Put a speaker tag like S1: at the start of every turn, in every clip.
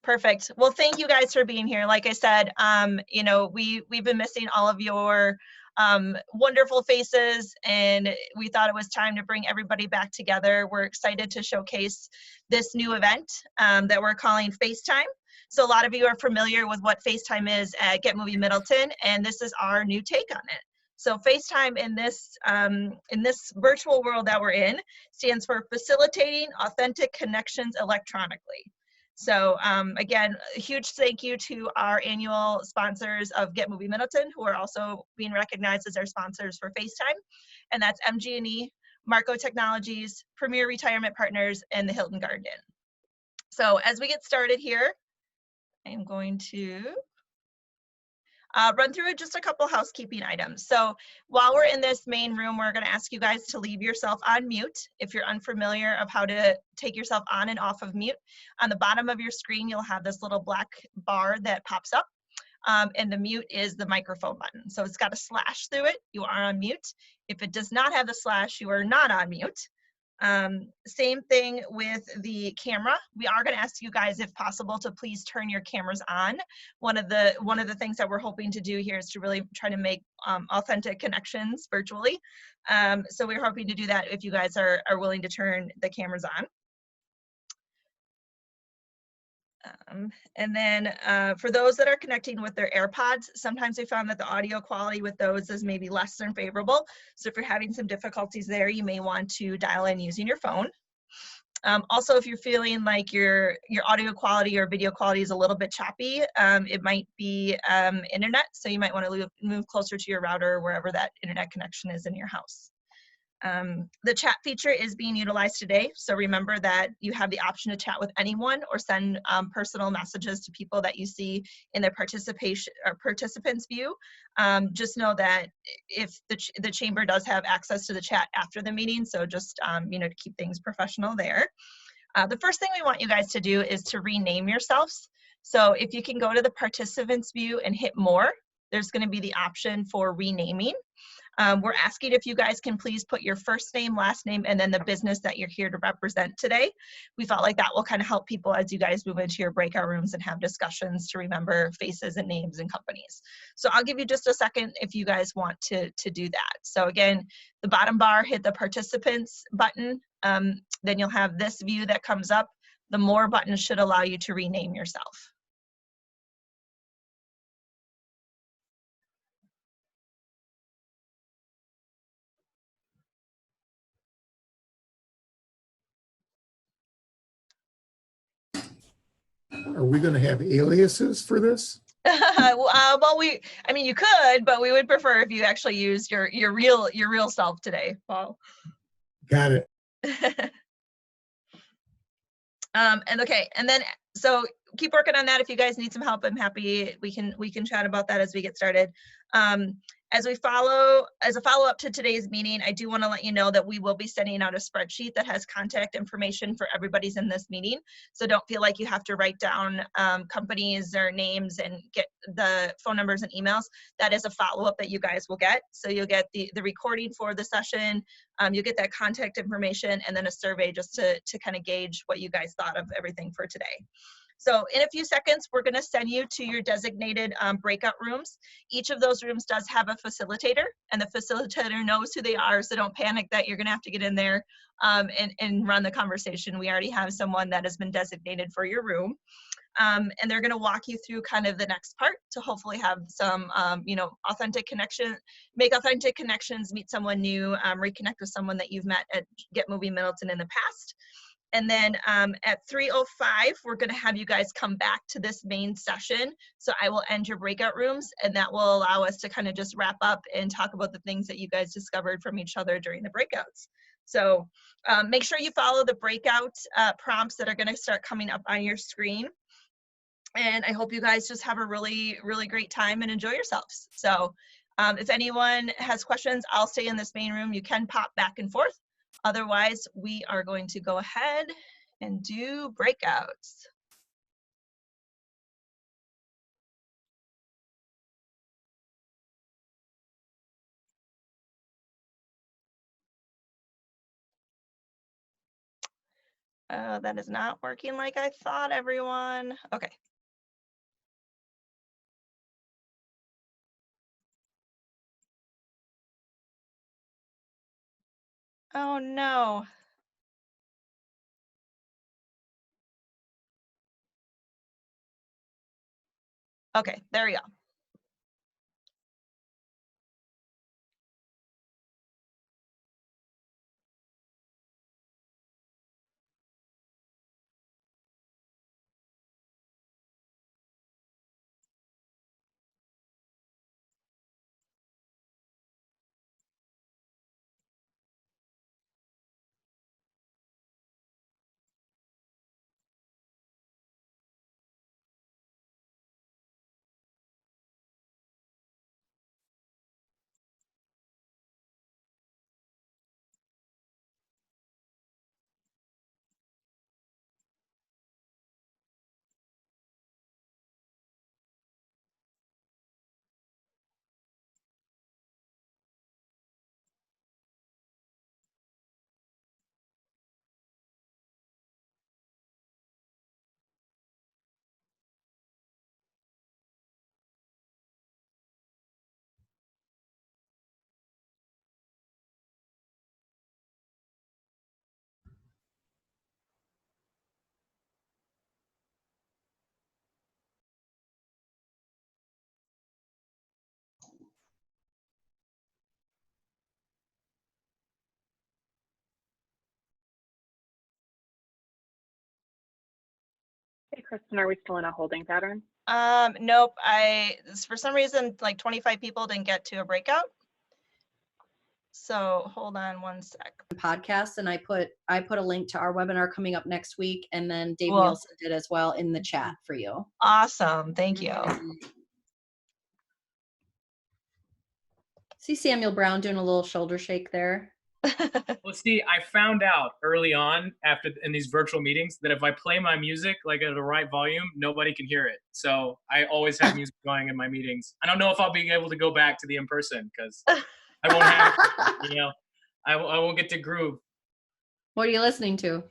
S1: Perfect. Well, thank you guys for being here. Like I said, you know, we've been missing all of your wonderful faces, and we thought it was time to bring everybody back together. We're excited to showcase this new event that we're calling FaceTime. So a lot of you are familiar with what FaceTime is at Get Movie Middleton, and this is our new take on it. So FaceTime in this virtual world that we're in stands for Facilitating Authentic Connections Electronically. So again, a huge thank you to our annual sponsors of Get Movie Middleton, who are also being recognized as our sponsors for FaceTime, and that's MG&E, Marco Technologies, Premier Retirement Partners, and the Hilton Garden Inn. So as we get started here, I'm going to run through just a couple housekeeping items. So while we're in this main room, we're going to ask you guys to leave yourself on mute. If you're unfamiliar of how to take yourself on and off of mute, on the bottom of your screen, you'll have this little black bar that pops up. And the mute is the microphone button. So it's got a slash through it. You are on mute. If it does not have the slash, you are not on mute. Same thing with the camera. We are going to ask you guys, if possible, to please turn your cameras on. One of the things that we're hoping to do here is to really try to make authentic connections virtually. So we're hoping to do that if you guys are willing to turn the cameras on. And then for those that are connecting with their AirPods, sometimes we found that the audio quality with those is maybe less than favorable. So if you're having some difficulties there, you may want to dial in using your phone. Also, if you're feeling like your audio quality or video quality is a little bit choppy, it might be internet. So you might want to move closer to your router, wherever that internet connection is in your house. The chat feature is being utilized today, so remember that you have the option to chat with anyone or send personal messages to people that you see in their participation or participants view. Just know that if the chamber does have access to the chat after the meeting, so just you know, to keep things professional there. The first thing we want you guys to do is to rename yourselves. So if you can go to the participants view and hit more, there's going to be the option for renaming. We're asking if you guys can please put your first name, last name, and then the business that you're here to represent today. We felt like that will kind of help people as you guys move into your breakout rooms and have discussions to remember faces and names and companies. So I'll give you just a second if you guys want to do that. So again, the bottom bar, hit the participants button. Then you'll have this view that comes up. The more button should allow you to rename yourself.
S2: Are we going to have aliases for this?
S1: Well, I mean, you could, but we would prefer if you actually used your real self today, Paul.
S2: Got it.
S1: And okay, and then so keep working on that. If you guys need some help, I'm happy we can chat about that as we get started. As a follow-up to today's meeting, I do want to let you know that we will be sending out a spreadsheet that has contact information for everybody's in this meeting. So don't feel like you have to write down companies or names and get the phone numbers and emails. That is a follow-up that you guys will get. So you'll get the recording for the session, you'll get that contact information, and then a survey just to kind of gauge what you guys thought of everything for today. So in a few seconds, we're going to send you to your designated breakout rooms. Each of those rooms does have a facilitator, and the facilitator knows who they are, so don't panic that you're going to have to get in there and run the conversation. We already have someone that has been designated for your room. And they're going to walk you through kind of the next part to hopefully have some, you know, make authentic connections, meet someone new, reconnect with someone that you've met at Get Movie Middleton in the past. And then at 3:05, we're going to have you guys come back to this main session. So I will end your breakout rooms, and that will allow us to kind of just wrap up and talk about the things that you guys discovered from each other during the breakouts. So make sure you follow the breakout prompts that are going to start coming up on your screen. And I hope you guys just have a really, really great time and enjoy yourselves. So if anyone has questions, I'll stay in this main room. You can pop back and forth. Otherwise, we are going to go ahead and do breakouts. Oh, that is not working like I thought, everyone. Okay. Oh no. Okay, there we go.
S3: Hey, Kristen, are we still in a holding pattern?
S1: Nope. For some reason, like 25 people didn't get to a breakout. So hold on one sec.
S4: Podcast, and I put a link to our webinar coming up next week, and then Dave
S1: Cool.
S4: Nielsen did as well in the chat for you.
S1: Awesome. Thank you.
S4: See Samuel Brown doing a little shoulder shake there.
S5: Well, see, I found out early on in these virtual meetings that if I play my music like at the right volume, nobody can hear it. So I always have music going in my meetings. I don't know if I'll be able to go back to the in-person because I won't have, I won't get to groove.
S4: What are you listening to?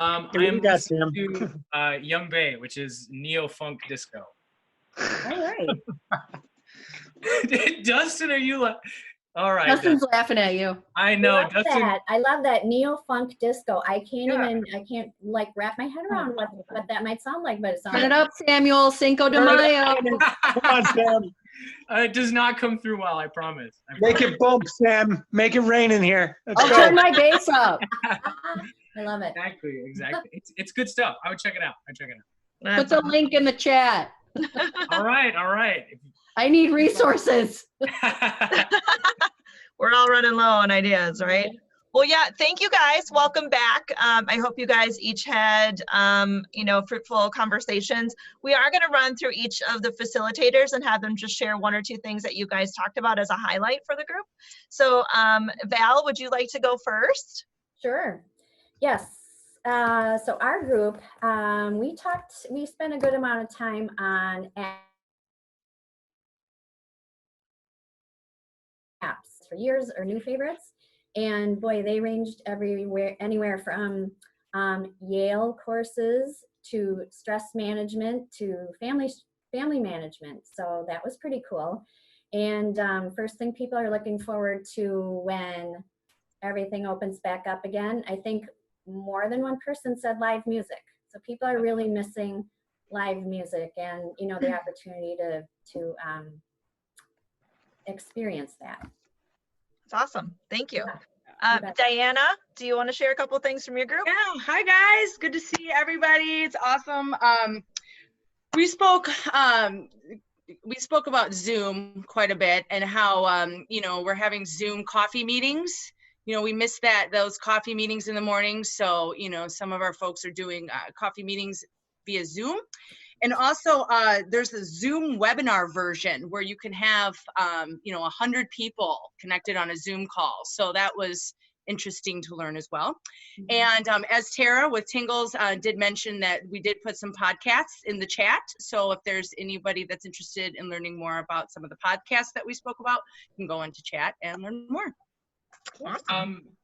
S5: I am listening to Young Bay, which is neo-funk disco.
S4: All right.
S5: Dustin, are you all right?
S4: Dustin's laughing at you.
S5: I know, Dustin.
S6: I love that neo-funk disco. I can't like wrap my head around what that might sound like, but it sounds.
S4: Turn it up, Samuel. Cinco de Mayo.
S7: Come on, Sam.
S5: It does not come through well, I promise.
S7: Make it bump, Sam. Make it rain in here. Let's
S4: I'll
S7: go.
S4: turn my bass up.
S6: I love it.
S5: Exactly. It's good stuff. I would check it out.
S4: Put the link in the chat.
S5: All right.
S4: I need resources.
S1: We're all running low on ideas, right? Well, yeah, thank you guys. Welcome back. I hope you guys each had, fruitful conversations. We are going to run through each of the facilitators and have them just share one or two things that you guys talked about as a highlight for the group. So Val, would you like to go first?
S6: Sure. Yes. So our group, we spent a good amount of time on apps for years or new favorites. And boy, they ranged anywhere from Yale courses to stress management to family management. So that was pretty cool. And first thing people are looking forward to when everything opens back up again, I think more than one person said live music. So people are really missing live music and, the opportunity to experience that.
S1: It's awesome. Thank you. Diana, do you want to share a couple of things from your group?
S8: Yeah. Hi, guys. Good to see everybody. It's awesome. We spoke about Zoom quite a bit and how, we're having Zoom coffee meetings. We missed those coffee meetings in the morning. So, some of our folks are doing coffee meetings via Zoom. And also there's a Zoom webinar version where you can have, 100 people connected on a Zoom call. So that was interesting to learn as well. And as Tara with Tingles did mention that we did put some podcasts in the chat. So if there's anybody that's interested in learning more about some of the podcasts that we spoke about, you can go into chat and learn more.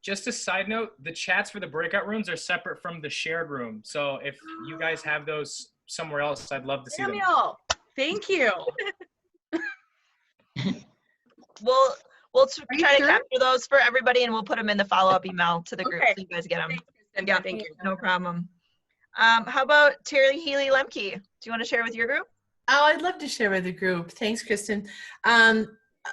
S5: Just a side note, the chats for the breakout rooms are separate from the shared room. So if you guys have those somewhere else, I'd love to see them.
S8: Samuel, thank you.
S1: We'll
S4: you
S1: try to
S4: sure?
S1: capture those for everybody, and we'll put them in the follow-up email to the group
S8: Okay.
S1: so you guys get them.
S8: Thanks, Kristen.
S1: Yeah,
S8: Thank you.
S1: no problem. How about Terry Healy Lemke? Do you want to share with your group?
S9: Oh, I'd love to share with the group. Thanks, Kristen. One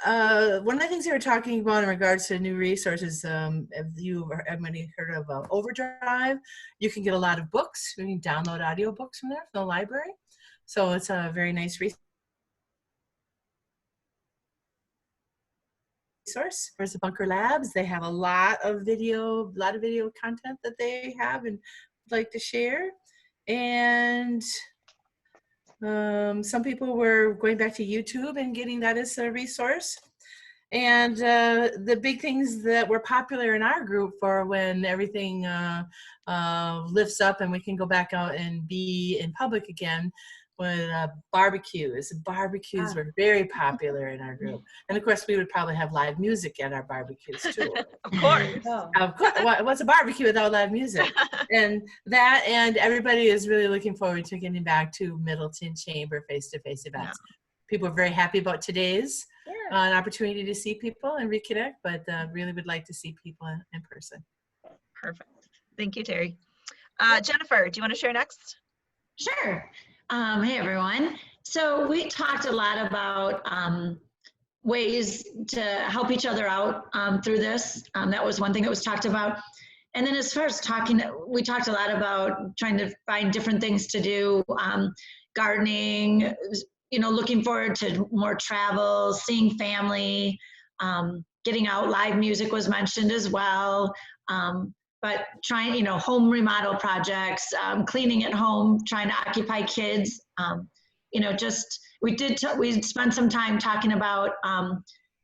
S9: of the things they were talking about in regards to new resources, if you have any heard of Overdrive, you can get a lot of books. You can download audiobooks from there, from the library. So it's a very nice resource. There's the Bunker Labs. They have a lot of video content that they have and would like to share. And some people were going back to YouTube and getting that as a resource. And the big things that were popular in our group for when everything lifts up and we can go back out and be in public again, when barbecues. Barbecues were very popular in our group. And of course, we would probably have live music at our barbecues too.
S1: Of course.
S9: Of course. What's a barbecue without live music? And everybody is really looking forward to getting back to Middleton Chamber face-to-face events. People are very happy about today's an opportunity to see people and reconnect, but really would like to see people in person.
S1: Perfect. Thank you, Terry. Jennifer, do you want to share next?
S10: Sure. Hey, everyone. So we talked a lot about ways to help each other out through this. That was one thing that was talked about. And then as far as we talked a lot about trying to find different things to do, gardening, looking forward to more travel, seeing family, getting out. Live music was mentioned as well. But trying, home remodel projects, cleaning at home, trying to occupy kids, we spent some time talking about,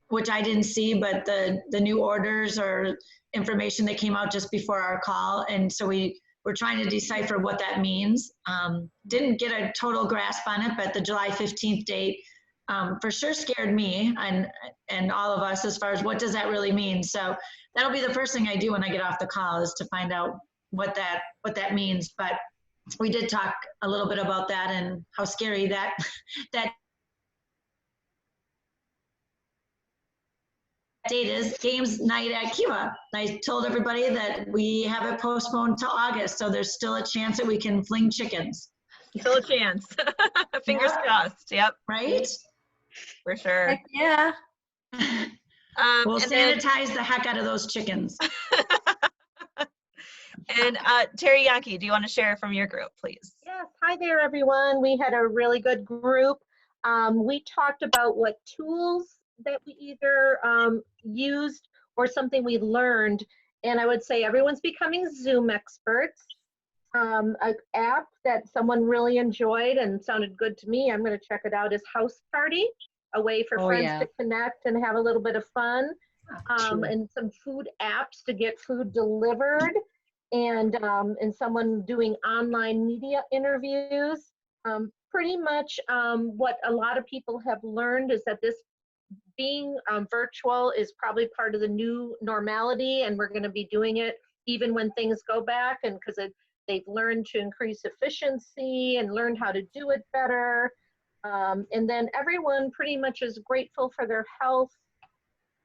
S10: which I didn't see, but the new orders or information that came out just before our call. And so we're trying to decipher what that means. Didn't get a total grasp on it, but the July 15th date for sure scared me and all of us as far as what does that really mean. So that'll be the first thing I do when I get off the call is to find out what that means. But we did talk a little bit about that and how scary that date is. Games night at Kiva. I told everybody that we have it postponed to August, so there's still a chance that we can fling chickens.
S1: Still a chance. Fingers crossed. Yep.
S10: Right?
S1: For sure.
S4: Heck yeah.
S10: We'll sanitize the heck out of those chickens.
S1: And Terry Yankee, do you want to share from your group, please?
S11: Yes. Hi there, everyone. We had a really good group. We talked about what tools that we either used or something we learned. And I would say everyone's becoming Zoom experts. An app that someone really enjoyed and sounded good to me, I'm going to check it out, is House Party, a way for friends to connect and have a little bit of fun. And some food apps to get food delivered, and someone doing online media interviews. Pretty much what a lot of people have learned is that this being virtual is probably part of the new normality, and we're going to be doing it even when things go back, and because they've learned to increase efficiency and learned how to do it better. And then everyone pretty much is grateful for their health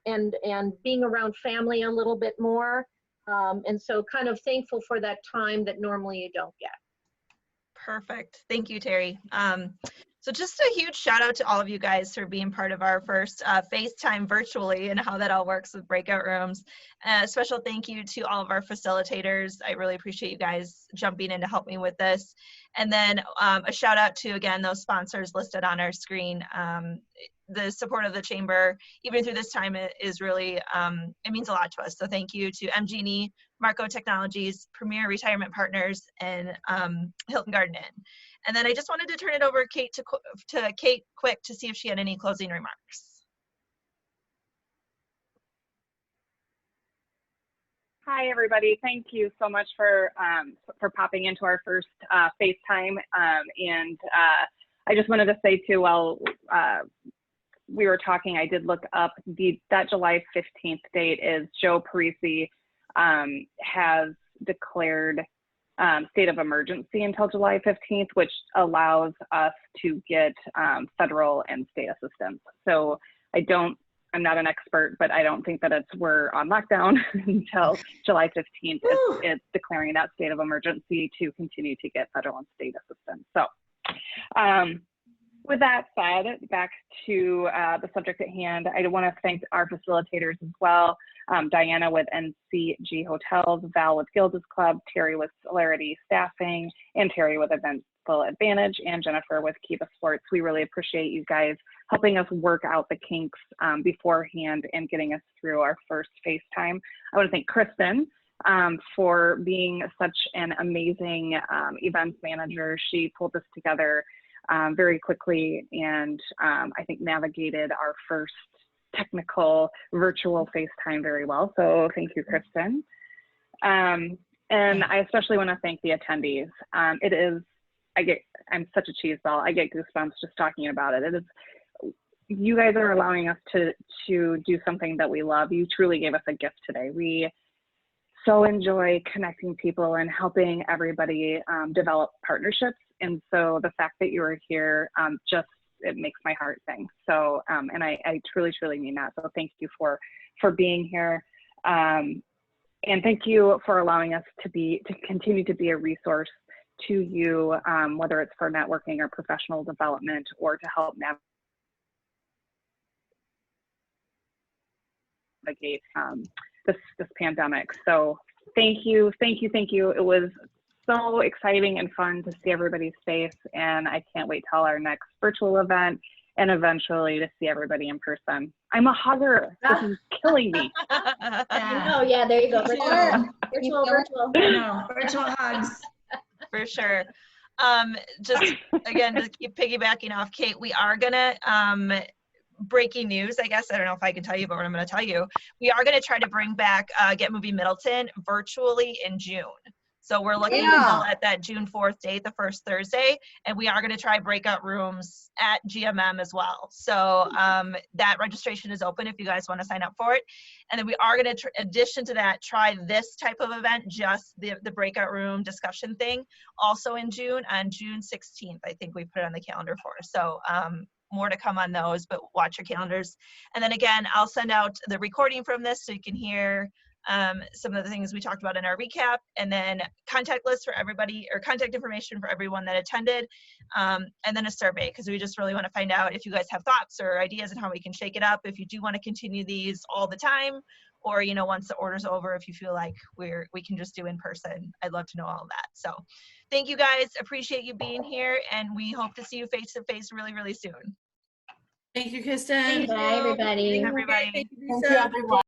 S11: and being around family a little bit more. And so kind of thankful for that time that normally you don't get.
S1: Perfect. Thank you, Terry. So just a huge shout out to all of you guys for being part of our first FaceTime virtually and how that all works with breakout rooms. Special thank you to all of our facilitators. I really appreciate you guys jumping in to help me with this. And then a shout out to, again, those sponsors listed on our screen. The support of the chamber, even through this time, is really, it means a lot to us. So thank you to MG&E, Marco Technologies, Premier Retirement Partners, and Hilton Garden Inn. And then I just wanted to turn it over to Kate quick to see if she had any closing remarks.
S3: Hi, everybody. Thank you so much for popping into our first FaceTime. And I just wanted to say too, we were talking, I did look up that July 15th date is Joe Parisi has declared state of emergency until July 15th, which allows us to get federal and state assistance. So I'm not an expert, but I don't think that we're on lockdown until July 15th. It's declaring that state of emergency to continue to get federal and state assistance. So with that said, back to the subject at hand, I want to thank our facilitators as well. Diana with NCG Hotels, Val with Gilda's Club, Terry with Celerity Staffing, and Terry with Eventful Advantage, and Jennifer with Kiva Sports. We really appreciate you guys helping us work out the kinks beforehand and getting us through our first FaceTime. I want to thank Kristen for being such an amazing events manager. She pulled this together very quickly and I think navigated our first technical virtual FaceTime very well. So thank you, Kristen. And I especially want to thank the attendees. I'm such a cheese ball. I get goosebumps just talking about it. You guys are allowing us to do something that we love. You truly gave us a gift today. We so enjoy connecting people and helping everybody develop partnerships. And so the fact that you are here it makes my heart sing. So, and I truly, truly mean that. So thank you for being here. And thank you for allowing us to continue to be a resource to you, whether it's for networking or professional development or to help navigate this pandemic. So thank you. It was so exciting and fun to see everybody's face, and I can't wait till our next virtual event and eventually to see everybody in person. I'm a hugger. This is killing me.
S6: Oh yeah, there you go. Virtual.
S10: Virtual hugs.
S1: For sure. Just again, to keep piggybacking off Kate, we are gonna breaking news, I guess. I don't know if I can tell you, but what I'm going to tell you, we are going to try to bring back Get Movie Middleton virtually in June. So we're looking still at that June 4th date, the first Thursday, and we are going to try breakout rooms at GMM as well. So that registration is open if you guys want to sign up for it. And then we are going to, addition to that, try this type of event, just the breakout room discussion thing, also in June, on June 16th, I think we put it on the calendar for. So more to come on those, but watch your calendars. And then again, I'll send out the recording from this so you can hear some of the things we talked about in our recap, and then contact list for everybody, or contact information for everyone that attended, and then a survey, because we just really want to find out if you guys have thoughts or ideas on how we can shake it up, if you do want to continue these all the time, or once the order's over, if you feel like we can just do in person. I'd love to know all of that. So thank you guys, appreciate you being here, and we hope to see you face to face really, really soon.
S9: Thank you, Kristen.
S6: Bye, everybody.
S1: Everybody.
S9: Thank you, everyone.